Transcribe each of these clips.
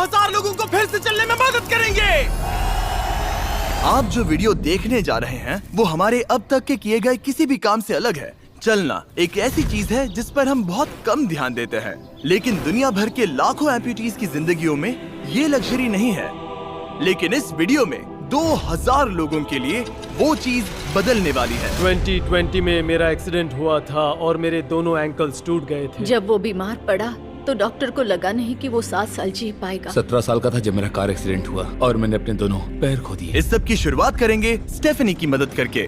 2,000 लोगों को फिर से चलने में मदद करेंगे। आप जो वीडियो देखने जा रहे हैं वो हमारे अब तक के किए गए किसी भी काम से अलग है। चलना एक ऐसी चीज है जिस पर हम बहुत कम ध्यान देते हैं, लेकिन दुनिया भर के लाखों एम्पुटीज की जिंदगियों में ये लग्जरी नहीं है। लेकिन इस वीडियो में 2,000 लोगों के लिए वो चीज बदलने वाली है। 2020 में मेरा एक्सीडेंट हुआ था और मेरे दोनों एंकल्स टूट गए थे। जब वो बीमार पड़ा तो डॉक्टर को लगा नहीं कि वो 7 साल जी पाएगा। 17 साल का था जब मेरा कार एक्सीडेंट हुआ और मैंने अपने दोनों पैर खो दिए। इस सब की शुरुआत करेंगे स्टेफनी की मदद करके।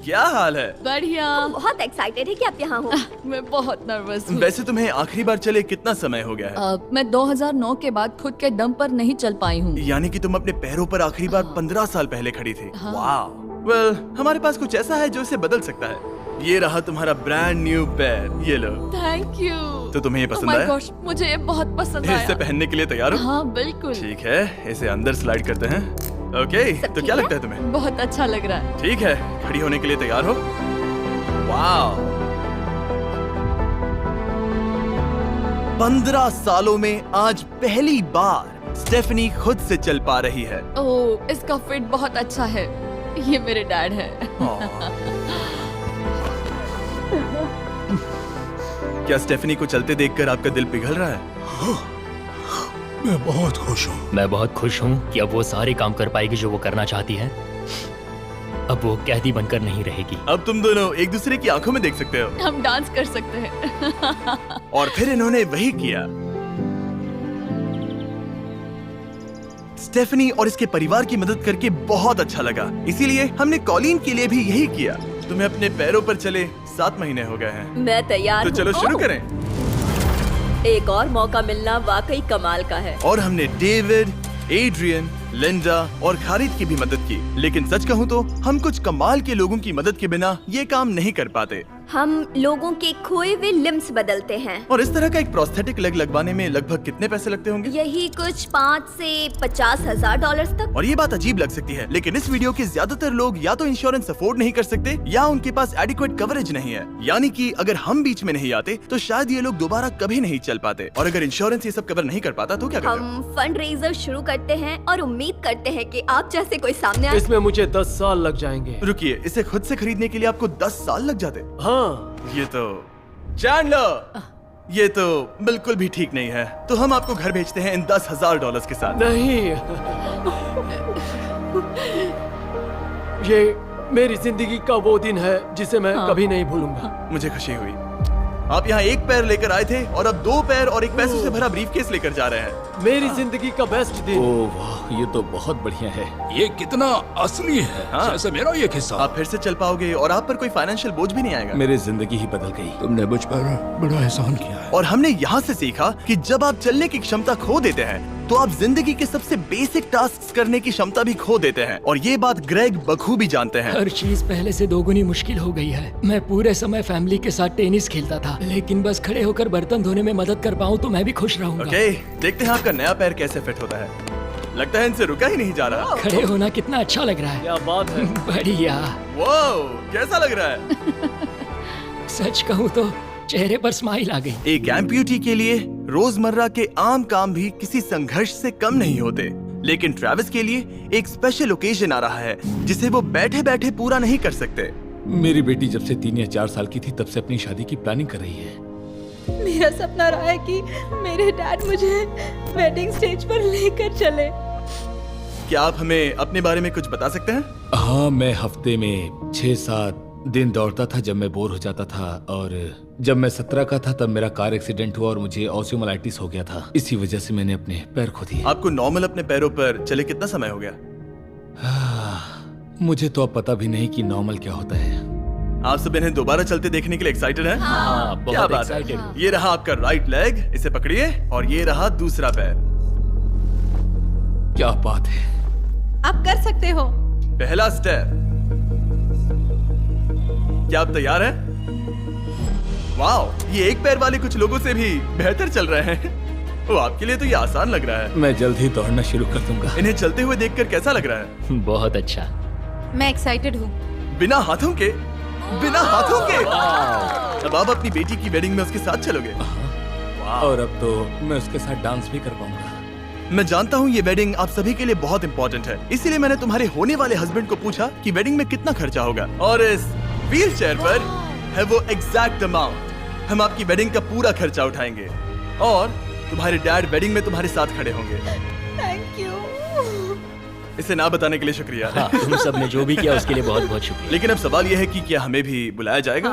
क्या हाल है? बढ़िया। बहुत एक्साइटेड है कि आप यहाँ हो। मैं बहुत नर्वस हूँ। वैसे तुम्हें आखिरी बार चले कितना समय हो गया है? मैं 2009 के बाद खुद के दम पर नहीं चल पाई हूँ। यानी कि तुम अपने पैरों पर आखिरी बार 15 साल पहले खड़ी थी। वाह। वेल, हमारे पास कुछ ऐसा है जो इसे बदल सकता है। ये रहा तुम्हारा ब्रांड न्यू पैर, ये लो। Thank you. तो तुम्हें ये पसंद Oh my आया? gosh, मुझे ये बहुत पसंद आया। इसे पहनने के लिए तैयार हो? हाँ बिल्कुल। ठीक है, इसे अंदर स्लाइड करते हैं। ओके, तो क्या लगता है तुम्हें? बहुत अच्छा लग रहा है। ठीक है, खड़ी होने के लिए तैयार हो? वाह। 15 सालों में आज पहली बार स्टेफनी खुद से चल पा रही है। ओह, इसका फिट बहुत अच्छा है। ये मेरे डैड है। क्या स्टेफनी को चलते देखकर आपका दिल पिघल रहा है? मैं बहुत खुश हूँ। मैं बहुत खुश हूँ कि अब वो सारे काम कर पाएगी जो वो करना चाहती है। अब वो कैदी बनकर नहीं रहेगी। अब तुम दोनों एक दूसरे की आंखों में देख सकते हो। हम डांस कर सकते हैं। और फिर इन्होंने वही किया। स्टेफनी और इसके परिवार की मदद करके बहुत अच्छा लगा, इसीलिए हमने कॉलिन के लिए भी यही किया। तुम्हें अपने पैरों पर चले 7 महीने हो गए हैं। मैं तैयार तो हूँ। चलो शुरू करें। एक और मौका मिलना वाकई कमाल का है। और हमने डेविड, एड्रियन, लिंडा और खालिद की भी मदद की। लेकिन सच कहूँ तो हम कुछ कमाल के लोगों की मदद के बिना ये काम नहीं कर पाते। हम लोगों के खोए हुए लिम्स बदलते हैं। और इस तरह का एक प्रोस्थेटिक लेग लगवाने में लगभग कितने पैसे लगते होंगे? यही कुछ 5 से 50 हजार डॉलर्स तक। और ये बात अजीब लग सकती है, लेकिन इस वीडियो के ज्यादातर लोग या तो इंश्योरेंस अफोर्ड नहीं कर सकते या उनके पास एडिक्वेट कवरेज नहीं है। यानी कि अगर हम बीच में नहीं आते तो शायद ये लोग दोबारा कभी नहीं चल पाते। और अगर इंश्योरेंस ये सब कवर नहीं कर पाता तो क्या करते? हम फंड रेजर शुरू करते हैं और उम्मीद करते हैं कि आप जैसे कोई सामने आए। इसमें मुझे 10 साल लग जाएंगे। रुकिए, इसे खुद से खरीदने के लिए आपको 10 साल लग जाते? हाँ। ये तो चैंडलर, ये तो बिल्कुल भी ठीक नहीं है। तो हम आपको घर भेजते हैं इन $10,000 के साथ। नहीं, ये मेरी जिंदगी का वो दिन है जिसे मैं कभी नहीं भूलूंगा। मुझे खुशी हुई। आप यहाँ एक पैर लेकर आए थे और अब 2 पैर और एक पैसों से भरा ब्रीफकेस लेकर जा रहे हैं। मेरी जिंदगी का बेस्ट दिन। ओह वाह, ये तो बहुत बढ़िया है। ये कितना असली है। हाँ। जैसे मेरा ये किस्सा। आप फिर से चल पाओगे और आप पर कोई फाइनेंशियल बोझ भी नहीं आएगा। मेरी जिंदगी ही बदल गई। तुमने मुझ पर बड़ा एहसान किया है। और हमने यहाँ से सीखा कि जब आप चलने की क्षमता खो देते हैं तो आप जिंदगी के सबसे बेसिक टास्क करने की क्षमता भी खो देते हैं। और ये बात ग्रेग बखूबी जानते हैं। हर चीज पहले से दोगुनी मुश्किल हो गई है। मैं पूरे समय फैमिली के साथ टेनिस खेलता था, लेकिन बस खड़े होकर बर्तन धोने में मदद कर पाऊँ तो मैं भी खुश रहूंगा। ओके, देखते हैं आपका नया पैर कैसे फिट होता है। लगता है इनसे रुका ही नहीं जा रहा। खड़े होना कितना अच्छा लग रहा है। क्या बात है। बढ़िया। वाओ, कैसा लग रहा है? सच कहूँ तो चेहरे पर स्माइल आ गई। एक एम्प्यूटी के लिए रोजमर्रा के आम काम भी किसी संघर्ष से कम नहीं होते, लेकिन ट्रेविस के लिए एक स्पेशल ओकेजन आ रहा है जिसे वो बैठे बैठे पूरा नहीं कर सकते। मेरी बेटी जब से 3 या 4 साल की थी तब से अपनी शादी की प्लानिंग कर रही है। मेरा सपना रहा है कि मेरे डैड मुझे वेडिंग स्टेज पर लेकर चले। क्या आप हमें अपने बारे में कुछ बता सकते हैं? हाँ, मैं हफ्ते में 6-7 दिन दौड़ता था जब मैं बोर हो जाता था। और जब मैं 17 का था तब मेरा कार एक्सीडेंट हुआ और मुझे ऑस्टियोमाइलाइटिस हो गया था। इसी वजह से मैंने अपने पैर खो दिए। आपको नॉर्मल अपने पैरों पर चले कितना समय हो गया? मुझे तो अब पता भी नहीं कि नॉर्मल क्या होता है। आप सब इन्हें दोबारा चलते देखने के लिए एक्साइटेड हैं? हाँ, क्या बहुत बात है। एक्साइटेड। ये रहा आपका राइट लेग, इसे पकड़िए। और ये रहा दूसरा पैर। क्या बात है। आप कर सकते हो। पहला स्टेप। क्या आप तैयार हैं? वाओ, ये एक पैर वाले कुछ लोगों से भी बेहतर चल रहे हैं। वो आपके लिए तो ये आसान लग रहा है। मैं जल्द ही दौड़ना शुरू कर दूंगा। इन्हें चलते हुए देखकर कैसा लग रहा है? बहुत अच्छा। मैं एक्साइटेड हूँ। बिना हाथों के? बिना हाथों के? अब आप अपनी बेटी की वेडिंग में उसके साथ चलोगे? और अब तो मैं उसके साथ डांस भी कर पाऊंगा। मैं जानता हूँ ये वेडिंग आप सभी के लिए बहुत इंपॉर्टेंट है, इसीलिए मैंने तुम्हारे होने वाले हस्बैंड को पूछा कि वेडिंग में कितना खर्चा होगा, और इस व्हील चेयर पर है वो एग्जैक्ट अमाउंट। हम आपकी वेडिंग का पूरा खर्चा उठाएंगे और तुम्हारे डैड वेडिंग में तुम्हारे साथ खड़े होंगे। Thank you. इसे ना बताने के लिए शुक्रिया। हाँ, तुम सब ने जो भी किया उसके लिए बहुत बहुत शुक्रिया। लेकिन अब सवाल यह है कि क्या हमें भी बुलाया जाएगा?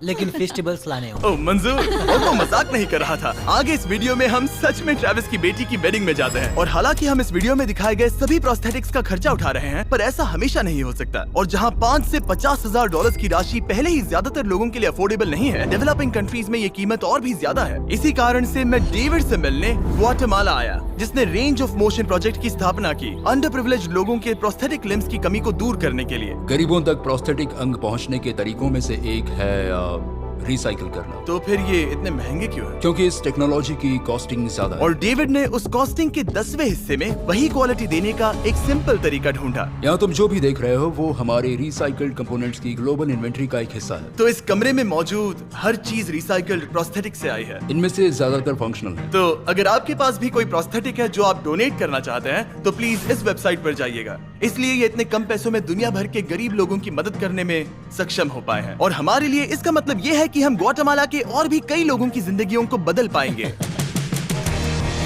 लेकिन फेस्टिवल्स लाने हो। ओह मंजूर, और वो मजाक नहीं कर रहा था। आगे इस वीडियो में हम सच में ट्रेविस की बेटी की वेडिंग में जाते हैं, और हालांकि हम इस वीडियो में दिखाए गए सभी प्रोस्थेटिक्स का खर्चा उठा रहे हैं, पर ऐसा हमेशा नहीं हो सकता। और जहां 5 से 50,000 डॉलर की राशि पहले ही ज्यादातर लोगों के लिए अफोर्डेबल नहीं है, डेवलपिंग कंट्रीज में ये कीमत और भी ज्यादा है। इसी कारण से मैं डेविड से मिलने ग्वाटेमाला आया, जिसने रेंज ऑफ मोशन प्रोजेक्ट की स्थापना की अंडर प्रिविलेज्ड लोगों के प्रोस्थेटिक लिम्स की कमी को दूर करने के लिए। गरीबों तक प्रोस्थेटिक अंग पहुंचने के तरीकों में से एक है रिसाइकिल करना। तो फिर ये इतने महंगे क्यों है? क्योंकि इस टेक्नोलॉजी की कॉस्टिंग ज्यादा है। और डेविड ने उस कॉस्टिंग के 10वें हिस्से में वही क्वालिटी देने का एक सिंपल तरीका ढूंढा। यहाँ तुम जो भी देख रहे हो वो हमारे रिसाइकल्ड कंपोनेंट्स की ग्लोबल इन्वेंट्री का एक हिस्सा है। तो इस कमरे में मौजूद हर चीज रिसाइकल्ड प्रोस्थेटिक से आई है। इनमें से ज्यादातर फंक्शनल है। तो अगर आपके पास भी कोई प्रोस्थेटिक है जो आप डोनेट करना चाहते हैं, तो प्लीज इस वेबसाइट पर जाइएगा। इसलिए ये इतने कम पैसों में दुनिया भर के गरीब लोगों की मदद करने में सक्षम हो पाए हैं। और हमारे लिए इसका मतलब ये है कि हम ग्वाटेमाला के और भी कई लोगों की जिंदगियों को बदल पाएंगे।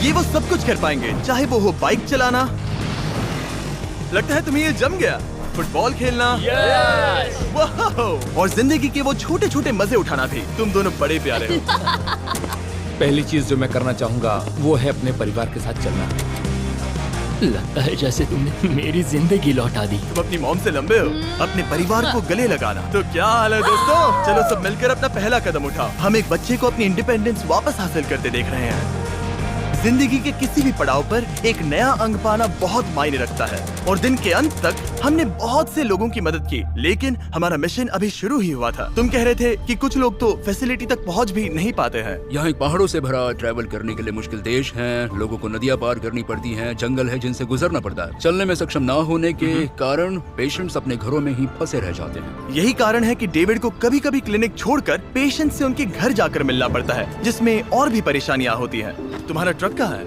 ये वो सब कुछ कर पाएंगे, चाहे वो हो बाइक चलाना, लगता है तुम्हें ये जम गया, फुटबॉल खेलना, वाह, और जिंदगी के वो छोटे छोटे मजे उठाना भी। तुम दोनों बड़े प्यारे हो। पहली चीज जो मैं करना चाहूंगा वो है अपने परिवार के साथ चलना। लगता है जैसे तुमने मेरी जिंदगी लौटा दी। तुम अपनी मॉम से लंबे हो, अपने परिवार को गले लगाना। तो क्या हाल है दोस्तों? चलो सब मिलकर अपना पहला कदम उठाओ। हम एक बच्चे को अपनी इंडिपेंडेंस वापस हासिल करते देख रहे हैं। जिंदगी के किसी भी पड़ाव पर एक नया अंग पाना बहुत मायने रखता है, और दिन के अंत तक हमने बहुत से लोगों की मदद की, लेकिन हमारा मिशन अभी शुरू ही हुआ था। तुम कह रहे थे कि कुछ लोग तो फैसिलिटी तक पहुंच भी नहीं पाते हैं। यहाँ एक पहाड़ों से भरा ट्रैवल करने के लिए मुश्किल देश है, लोगों को नदियाँ पार करनी पड़ती हैं, जंगल है जिनसे गुजरना पड़ता है। चलने में सक्षम न होने के कारण पेशेंट्स अपने घरों में ही फंसे रह जाते हैं। यही कारण है कि डेविड को कभी कभी क्लिनिक छोड़कर पेशेंट से उनके घर जाकर मिलना पड़ता है, जिसमें और भी परेशानियां होती हैं। तुम्हारा ट्रक कहाँ है?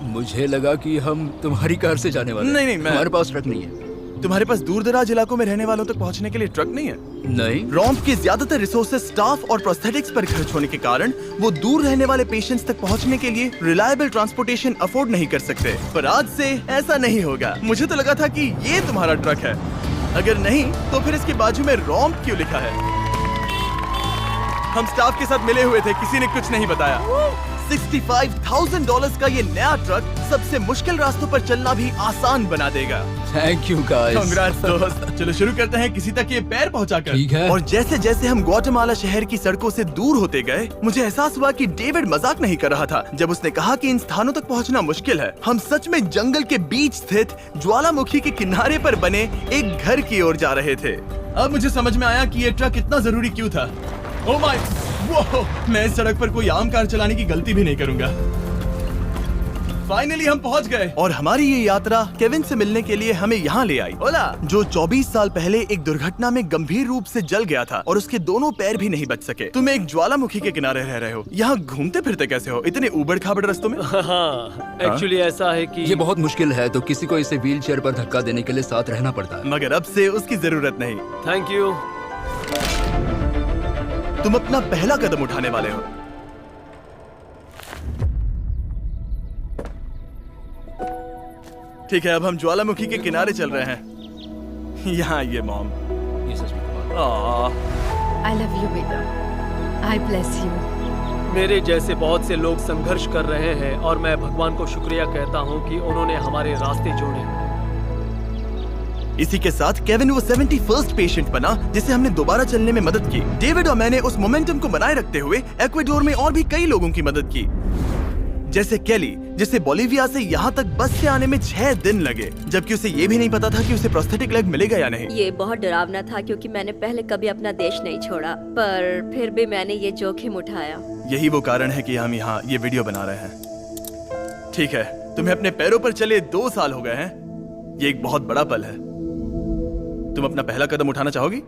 मुझे लगा कि हम तुम्हारी कार से जाने वाले हैं। नहीं, मैं- हमारे पास ट्रक नहीं है। तुम्हारे पास दूर दराज इलाकों में रहने वालों तक पहुंचने के लिए ट्रक नहीं है? नहीं। रॉम्प के ज्यादातर रिसोर्सेज स्टाफ और प्रोस्थेटिक्स पर खर्च होने के कारण वो दूर रहने वाले पेशेंट्स तक पहुंचने के लिए रिलायबल ट्रांसपोर्टेशन अफोर्ड नहीं कर सकते। पर आज से ऐसा नहीं होगा। मुझे तो लगा था कि ये तुम्हारा ट्रक है, अगर नहीं तो फिर इसके बाजू में रॉम्प क्यों लिखा है? हम स्टाफ के साथ मिले हुए थे, किसी ने कुछ नहीं बताया। $65,000 का ये नया ट्रक सबसे मुश्किल रास्तों पर चलना भी आसान बना देगा। Thank you guys. कांग्रेस दोस्त। चलो शुरू करते हैं किसी तक ये पैर पहुंचाकर। ठीक है। और जैसे जैसे हम ग्वाटेमाला शहर की सड़कों से दूर होते गए, मुझे एहसास हुआ कि डेविड मजाक नहीं कर रहा था जब उसने कहा कि इन स्थानों तक पहुंचना मुश्किल है। हम सच में जंगल के बीच स्थित ज्वालामुखी के किनारे पर बने एक घर की ओर जा रहे थे। अब मुझे समझ में आया कि ये ट्रक इतना जरूरी क्यों था। ओह माय, वो मैं इस सड़क पर कोई आम कार चलाने की गलती भी नहीं करूंगा। फाइनली हम पहुंच गए, और हमारी ये यात्रा केविन से मिलने के लिए हमें यहाँ ले आई। ओला, जो 24 साल पहले एक दुर्घटना में गंभीर रूप से जल गया था और उसके दोनों पैर भी नहीं बच सके। तुम एक ज्वालामुखी के किनारे रह रहे हो, यहाँ घूमते फिरते कैसे हो इतने उबड़ खाबड़ रास्तों में? हाँ, एक्चुअली ऐसा है कि ये बहुत मुश्किल है, तो किसी को इसे व्हील चेयर पर धक्का देने के लिए साथ रहना पड़ता है। मगर अब से उसकी जरूरत नहीं। Thank you. तुम अपना पहला कदम उठाने वाले हो। ठीक है, अब हम ज्वालामुखी के किनारे चल रहे हैं। यहाँ ये मॉम। ये सच में कमाल है। आई लव यू बेटा, आई ब्लेस यू। मेरे जैसे बहुत से लोग संघर्ष कर रहे हैं, और मैं भगवान को शुक्रिया कहता हूँ कि उन्होंने हमारे रास्ते जोड़े। इसी के साथ केविन वो 71st पेशेंट बना जिसे हमने दोबारा चलने में मदद की। डेविड और मैंने उस मोमेंटम को बनाए रखते हुए एक्वाडोर में और भी कई लोगों की मदद की, जैसे केली, जिसे बोलिविया से यहाँ तक बस से आने में 6 दिन लगे, जबकि उसे ये भी नहीं पता था कि उसे प्रोस्थेटिक लेग मिलेगा या नहीं। ये बहुत डरावना था क्योंकि मैंने पहले कभी अपना देश नहीं छोड़ा, पर फिर भी मैंने ये जोखिम उठाया। यही वो कारण है कि हम यहाँ ये वीडियो बना रहे हैं। ठीक है, तुम्हें अपने पैरों पर चले 2 साल हो गए हैं। ये एक बहुत बड़ा पल है। तुम अपना पहला कदम उठाना चाहोगी?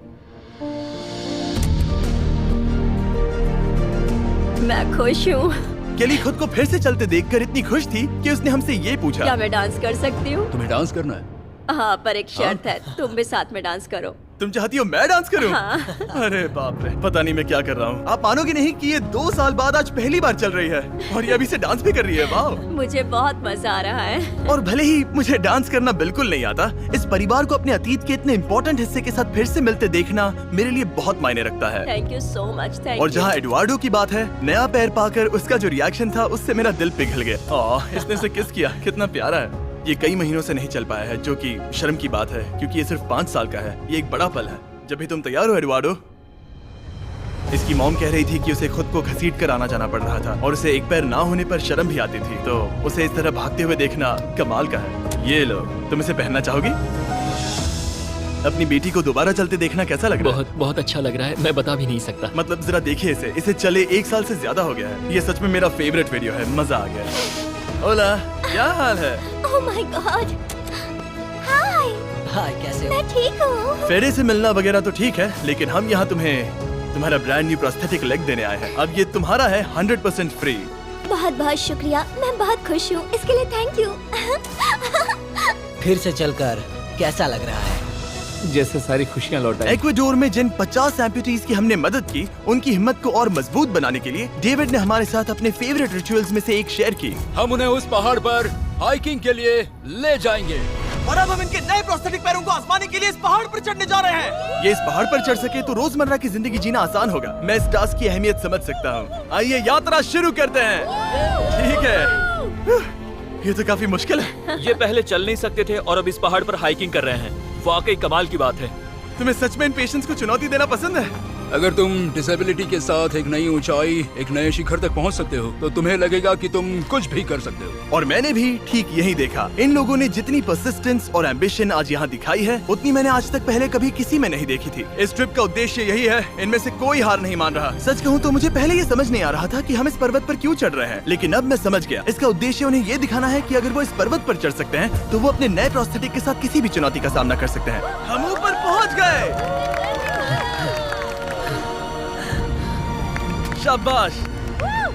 मैं खुश हूँ। केली खुद को फिर से चलते देखकर इतनी खुश थी कि उसने हमसे ये पूछा, क्या मैं डांस कर सकती हूँ? तुम्हें डांस करना है? हाँ, पर एक शर्त है, तुम भी साथ में डांस करो। तुम चाहती हो मैं डांस करूं? हाँ। अरे बाप रे, पता नहीं मैं क्या कर रहा हूँ। आप मानोगे नहीं कि ये 2 साल बाद आज पहली बार चल रही है और ये अभी से डांस भी कर रही है। वाह! मुझे बहुत मजा आ रहा है। और और भले ही मुझे डांस करना बिल्कुल नहीं आता, इस परिवार को अपने अतीत के इतने इम्पोर्टेंट हिस्से के साथ फिर से मिलते देखना मेरे लिए बहुत मायने रखता है। Thank you so much. Thank और यू। जहाँ एडवार्डो की बात है, नया पैर पाकर उसका जो रिएक्शन था उससे मेरा दिल पिघल गया। इसने उसे किस किया, कितना प्यारा है। ये कई महीनों से नहीं चल पाया है, जो कि शर्म की बात है क्योंकि ये सिर्फ 5 साल का है। ये एक बड़ा पल है। जब भी तुम तैयार हो एडवार्डो। इसकी मॉम कह रही थी कि उसे खुद को घसीट कर आना जाना पड़ रहा था और उसे एक पैर ना होने पर शर्म भी आती थी, तो उसे इस तरह भागते हुए देखना कमाल का है। ये लो, तुम इसे पहनना चाहोगी? अपनी बेटी को दोबारा चलते देखना कैसा लग रहा है? बहुत बहुत अच्छा लग रहा है, मैं बता भी नहीं सकता। मतलब जरा देखिए इसे चले 1 साल से ज्यादा हो गया है। ये सच में मेरा फेवरेट वीडियो है, मजा आ गया। ओला, क्या हाल है? Oh my God. हाय, हाय, कैसे हो? मैं ठीक हूँ। फेरे से मिलना वगैरह तो ठीक है, लेकिन हम यहाँ तुम्हें तुम्हारा ब्रांड न्यू प्रोस्थेटिक लेग देने आए हैं। अब ये तुम्हारा है 100% फ्री। बहुत बहुत शुक्रिया, मैं बहुत खुश हूँ, इसके लिए थैंक यू। फिर से चलकर कैसा लग रहा है? जैसे सारी खुशियाँ लौट आई। इक्वाडोर में जिन 50 एम्पुटीज की हमने मदद की, उनकी हिम्मत को और मजबूत बनाने के लिए डेविड ने हमारे साथ अपने फेवरेट रिचुअल्स में से एक शेयर की। हम उन्हें उस पहाड़ पर हाइकिंग के लिए ले जाएंगे। और अब हम इनके नए प्रोस्थेटिक पैरों को आजमाने के लिए इस पहाड़ पर चढ़ने जा रहे हैं। ये इस पहाड़ पर चढ़ सके तो रोजमर्रा की जिंदगी जीना आसान होगा। मैं इस टास्क की अहमियत समझ सकता हूँ। आइए यात्रा शुरू करते हैं। ठीक है, ये तो काफी मुश्किल है। ये पहले चल नहीं सकते थे और अब इस पहाड़ पर हाइकिंग कर रहे हैं। वाकई कमाल की बात है। तुम्हें सच में इन पेशेंट्स को चुनौती देना पसंद है? अगर तुम डिसेबिलिटी के साथ एक नई ऊंचाई, एक नए शिखर तक पहुंच सकते हो, तो तुम्हें लगेगा कि तुम कुछ भी कर सकते हो। और मैंने भी ठीक यही देखा। इन लोगों ने जितनी परसिस्टेंस और एम्बिशन आज यहाँ दिखाई है, उतनी मैंने आज तक पहले कभी किसी में नहीं देखी थी। इस ट्रिप का उद्देश्य यही है, इनमें से कोई हार नहीं मान रहा। सच कहूँ तो मुझे पहले ये समझ नहीं आ रहा था कि हम इस पर्वत पर क्यों चढ़ रहे हैं, लेकिन अब मैं समझ गया। इसका उद्देश्य उन्हें ये दिखाना है कि अगर वो इस पर्वत पर चढ़ सकते हैं, तो वो अपने नए प्रोस्थेटिक के साथ किसी भी चुनौती का सामना कर सकते हैं। हम ऊपर पहुँच गए। शाबाश!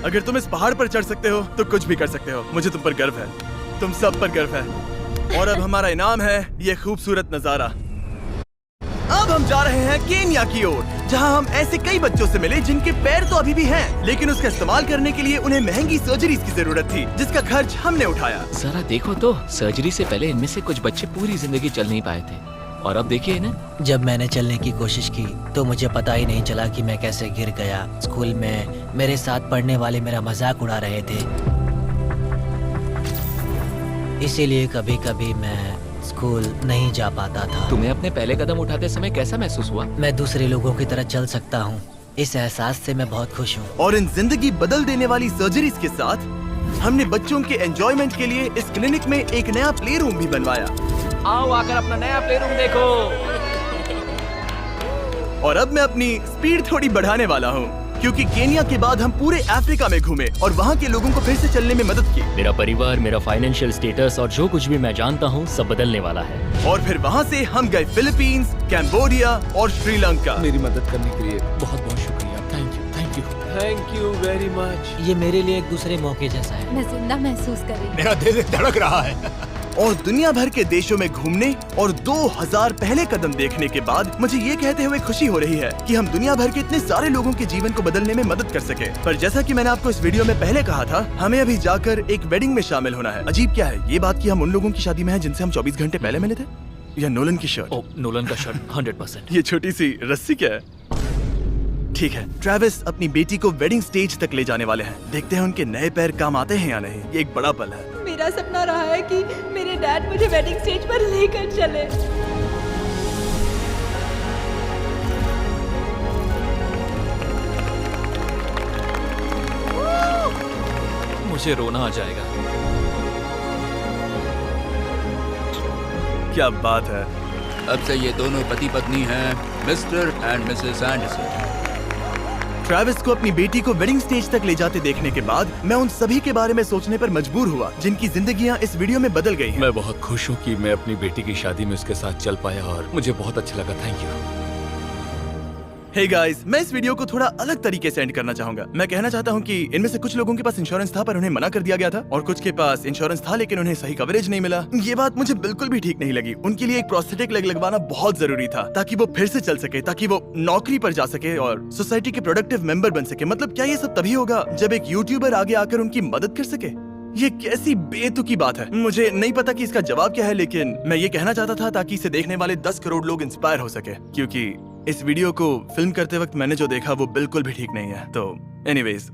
अगर तुम इस पहाड़ पर चढ़ सकते हो तो कुछ भी कर सकते हो। मुझे तुम पर गर्व है, तुम सब पर गर्व है। और अब हमारा इनाम है ये खूबसूरत नजारा। अब हम जा रहे हैं केन्या की ओर, जहां हम ऐसे कई बच्चों से मिले जिनके पैर तो अभी भी हैं, लेकिन उसका इस्तेमाल करने के लिए उन्हें महंगी सर्जरीज की जरूरत थी, जिसका खर्च हमने उठाया। जरा देखो तो, सर्जरी से पहले इनमें से कुछ बच्चे पूरी जिंदगी चल नहीं पाए थे, और अब देखिए इन्हें। जब मैंने चलने की कोशिश की तो मुझे पता ही नहीं चला कि मैं कैसे गिर गया। स्कूल में मेरे साथ पढ़ने वाले मेरा मजाक उड़ा रहे थे, इसीलिए कभी कभी मैं स्कूल नहीं जा पाता था। तुम्हें अपने पहले कदम उठाते समय कैसा महसूस हुआ? मैं दूसरे लोगों की तरह चल सकता हूँ, इस एहसास से मैं बहुत खुश हूँ। और इन जिंदगी बदल देने वाली सर्जरीज के साथ हमने बच्चों के एंजॉयमेंट के लिए इस क्लिनिक में एक नया प्ले रूम भी बनवाया। आओ आकर अपना नया प्ले रूम देखो। और अब मैं अपनी स्पीड थोड़ी बढ़ाने वाला हूँ, क्योंकि केन्या के बाद हम पूरे अफ्रीका में घूमे और वहाँ के लोगों को फिर से चलने में मदद की। मेरा परिवार, मेरा फाइनेंशियल स्टेटस और जो कुछ भी मैं जानता हूँ सब बदलने वाला है। और फिर वहाँ से हम गए फिलीपींस, कैम्बोडिया और श्रीलंका। मेरी मदद करने के लिए बहुत बहुत शुक्रिया। Thank you, thank you. Thank you very much. ये मेरे लिए एक दूसरे मौके जैसा है। मैं जिंदा महसूस कर रही हूँ। मेरा दिल धड़क रहा है। और दुनिया भर के देशों में घूमने और 2000 पहले कदम देखने के बाद मुझे ये कहते हुए खुशी हो रही है कि हम दुनिया भर के इतने सारे लोगों के जीवन को बदलने में मदद कर सके। पर जैसा कि मैंने आपको इस वीडियो में पहले कहा था, हमें अभी जाकर एक वेडिंग में शामिल होना है। अजीब क्या है ये बात कि हम उन लोगों की शादी में हैं जिनसे हम 24 घंटे पहले मिले थे। या नोलन की शर्ट। ओ, नोलन का शर्ट 100%। ये छोटी सी रस्सी क्या है? ठीक है, ट्रेविस अपनी बेटी को वेडिंग स्टेज तक ले जाने वाले हैं। देखते हैं उनके नए पैर काम आते हैं या नहीं। ये एक बड़ा पल है। मेरा सपना रहा है कि मेरे डैड मुझे वेडिंग स्टेज पर लेकर चले। मुझे रोना आ जाएगा। क्या बात है। अब से ये दोनों पति पत्नी हैं, mister and Mrs Anderson. Travis को अपनी बेटी को वेडिंग स्टेज तक ले जाते देखने के बाद मैं उन सभी के बारे में सोचने पर मजबूर हुआ जिनकी जिंदगियां इस वीडियो में बदल गई हैं। मैं बहुत खुश हूँ कि मैं अपनी बेटी की शादी में उसके साथ चल पाया और मुझे बहुत अच्छा लगा। Thank you. हे गाइस, मैं इस वीडियो को थोड़ा अलग तरीके से एंड करना चाहूंगा। मैं कहना चाहता हूँ कि इनमें से कुछ लोगों के पास इंश्योरेंस था पर उन्हें मना कर दिया गया था, और कुछ के पास इंश्योरेंस था लेकिन उन्हें सही कवरेज नहीं मिला। ये बात मुझे बिल्कुल भी ठीक नहीं लगी। उनके लिए एक प्रोस्थेटिक लेग लगवाना बहुत जरूरी था ताकि वो फिर से चल सके, ताकि वो नौकरी पर जा सके और सोसाइटी के प्रोडक्टिव मेंबर बन सके। मतलब क्या ये सब तभी होगा जब एक यूट्यूबर आगे आकर उनकी मदद कर सके? ये कैसी बेतुकी बात है। मुझे नहीं पता कि इसका जवाब क्या है, लेकिन मैं ये कहना चाहता था ताकि इसे देखने वाले 10 करोड़ लोग इंस्पायर हो सके, क्योंकि इस वीडियो को फिल्म करते वक्त मैंने जो देखा वो बिल्कुल भी ठीक नहीं है। तो एनीवेज